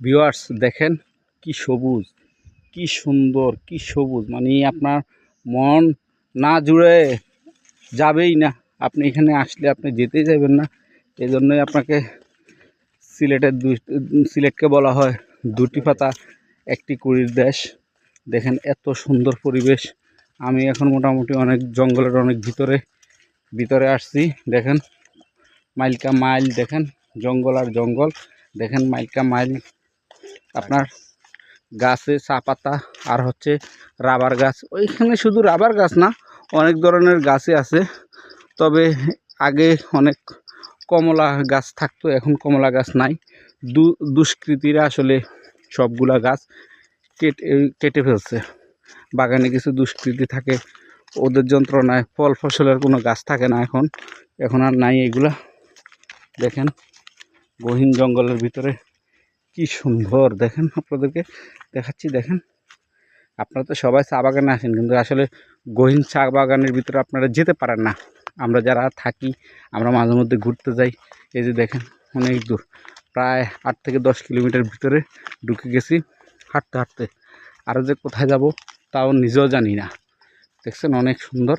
Viewers দেখেন কি সবুজ, কি সুন্দর, কি সবুজ, মানে আপনার মন না জুড়ে যাবেই না। আপনি এখানে আসলে আপনি যেতেই যাবেন না। এই জন্যই আপনাকে সিলেটকে বলা হয় দুটি পাতা একটি কুড়ির দেশ। দেখেন এত সুন্দর পরিবেশ। আমি এখন মোটামুটি অনেক জঙ্গলের অনেক ভিতরে আসছি। দেখেন মাইলকা মাইল, দেখেন জঙ্গল আর জঙ্গল, দেখেন মাইলকা মাইল আপনার গাছে চা পাতা আর হচ্ছে রাবার গাছ। ওইখানে শুধু রাবার গাছ না, অনেক ধরনের গাছই আছে। তবে আগে অনেক কমলা গাছ থাকতো, এখন কমলা গাছ নাই। দুষ্কৃতীরা আসলে সবগুলা গাছ কেটে ফেলছে। বাগানে কিছু দুষ্কৃতী থাকে, ওদের যন্ত্রণায় ফল ফসলের কোনো গাছ থাকে না এখন আর নাই এগুলা। দেখেন গহীন জঙ্গলের ভিতরে কি সুন্দর, দেখেন আপনাদেরকে দেখাচ্ছি। দেখেন আপনারা তো সবাই চা বাগানে আসেন, কিন্তু আসলে গহীন চা বাগানের ভিতরে আপনারা যেতে পারেন না। আমরা যারা থাকি আমরা মাঝে মধ্যে ঘুরতে যাই। এই যে দেখেন অনেক দূর, প্রায় 8 থেকে 10 কিলোমিটার ভিতরে ঢুকে গেছি হাঁটতে হাঁটতে। আরও যে কোথায় যাব তাও নিজেও জানি না। দেখছেন অনেক সুন্দর।